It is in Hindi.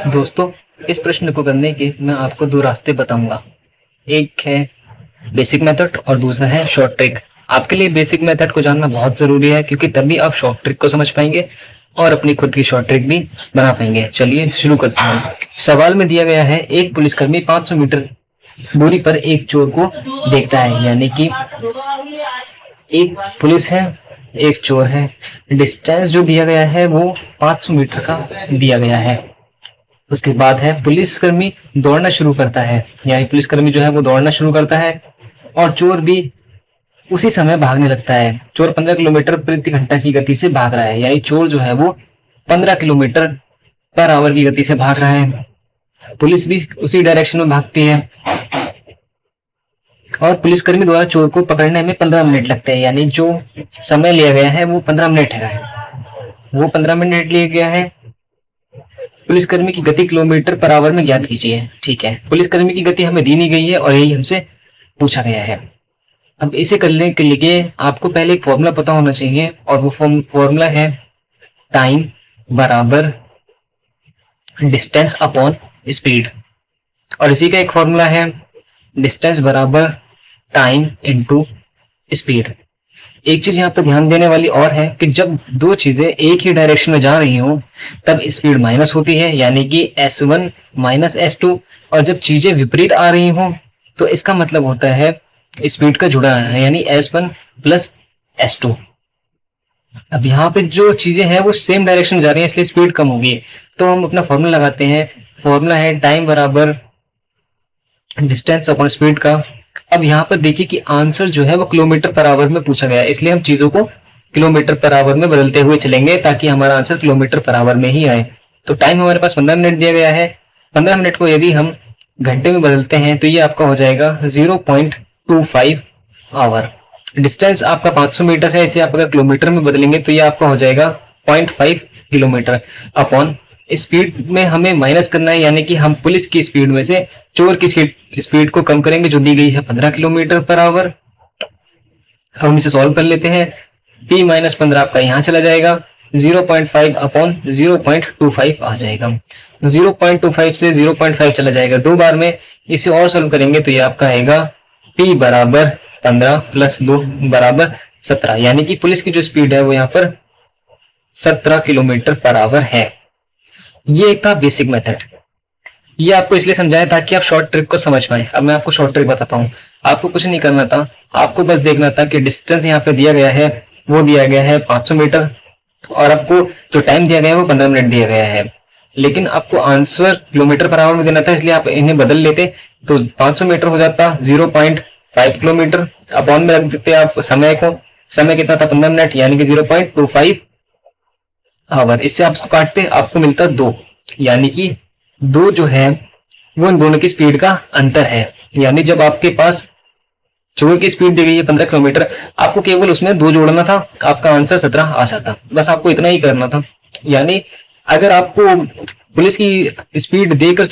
दोस्तों, इस प्रश्न को करने के मैं आपको दो रास्ते बताऊंगा। एक है बेसिक मेथड और दूसरा है शॉर्ट ट्रिक। आपके लिए बेसिक मेथड को जानना बहुत जरूरी है क्योंकि तभी आप शॉर्ट ट्रिक को समझ पाएंगे और अपनी खुद की शॉर्ट ट्रिक भी बना पाएंगे। चलिए शुरू करते हैं। सवाल में दिया गया है एक पुलिसकर्मी 500 मीटर दूरी पर एक चोर को देखता है, यानी कि एक पुलिस है, एक चोर है। डिस्टेंस जो दिया गया है वो 500 मीटर का दिया गया है। उसके बाद है पुलिसकर्मी दौड़ना शुरू करता है, यानी पुलिसकर्मी जो है वो दौड़ना शुरू करता है और चोर भी उसी समय भागने लगता है। चोर 15 किलोमीटर प्रति घंटा की गति से भाग रहा है, यानी चोर जो है वो 15 किलोमीटर पर आवर की गति से भाग रहा है। पुलिस भी उसी डायरेक्शन में भागती है और पुलिसकर्मी द्वारा चोर को पकड़ने में 15 मिनट लगते हैं, यानी जो समय लिया गया है वो 15 मिनट है। वो 15 मिनट लिया गया है। पुलिसकर्मी की गति किलोमीटर पर आवर में ज्ञात कीजिए। ठीक है, पुलिसकर्मी की गति हमें दी नहीं गई है और यही हमसे पूछा गया है। अब इसे करने के लिए आपको पहले एक फॉर्मूला पता होना चाहिए और वो फॉर्मूला है टाइम बराबर डिस्टेंस अपॉन स्पीड, और इसी का एक फॉर्मूला है डिस्टेंस बराबर टाइम इनटू स्पीड। एक चीज यहाँ पर ध्यान देने वाली और है कि जब दो चीजें एक ही डायरेक्शन में जा रही हो तब स्पीड माइनस होती है, यानी कि S1 माइनस S2, और जब चीजें विपरीत आ रही हो तो इसका मतलब होता है स्पीड का जुड़ा है, यानी S1 प्लस S2। अब यहाँ पे जो चीजें हैं वो सेम डायरेक्शन में जा रही है इसलिए स्पीड कम होगी, तो हम अपना फॉर्मूला लगाते हैं। फॉर्मूला है टाइम बराबर डिस्टेंस अपॉन स्पीड का। अब यहाँ पर देखिए कि आंसर जो है वो किलोमीटर पर आवर में पूछा गया है, इसलिए हम चीजों को किलोमीटर पर आवर में बदलते हुए चलेंगे ताकि हमारा आंसर किलोमीटर पर आवर में ही आए। तो टाइम हमारे पास 15 मिनट दिया गया है। 15 मिनट को यदि हम घंटे में बदलते हैं तो ये आपका हो जाएगा 0.25 आवर। डिस्टेंस आपका 500 मीटर है, इसे आप अगर किलोमीटर में बदलेंगे तो ये आपका हो जाएगा 0.5 किलोमीटर अपॉन स्पीड में हमें माइनस करना है, यानी कि हम पुलिस की स्पीड में से चोर की स्पीड को कम करेंगे जो दी गई है 15 किलोमीटर पर आवर। हम इसे सॉल्व कर लेते हैं। p माइनस 15 आपका यहाँ चला जाएगा, 0.5 अपॉन 0.25 आ जाएगा। 0.25 से 0.5 चला जाएगा दो बार में। इसे और सॉल्व करेंगे तो ये आपका आएगा p बराबर 15 प्लस 2 बराबर 17, यानी कि पुलिस की जो स्पीड है वो यहाँ पर 17 किलोमीटर पर आवर है। ये एक था बेसिक मेथड। ये आपको इसलिए समझाया ताकि आप शॉर्ट ट्रिक को समझ पाए। अब मैं आपको शॉर्ट ट्रिक बताता हूँ। आपको कुछ नहीं करना था, आपको बस देखना था कि डिस्टेंस यहाँ पे दिया गया है वो दिया गया है 500 मीटर और आपको जो टाइम दिया गया है वो 15 मिनट दिया गया है, लेकिन आपको आंसर किलोमीटर पर आवर में देना था, इसलिए आप इन्हें बदल लेते तो 500 मीटर हो जाता 0.5 किलोमीटर। अपॉन में रख देते आप समय को। समय कितना था 15 मिनट, यानी कि 0.25 आवर। इससे आप इसको काटते आपको मिलता 2, यानी कि 2 जो है वो इन दोनों की स्पीड का अंतर है। यानी जब आपके पास चोर की स्पीड दी गई है 15 किलोमीटर, आपको केवल उसमें 2 जोड़ना था, आपका आंसर 17 आ जाता। बस आपको इतना ही करना था। यानी अगर आपको पुलिस की स्पीड देकर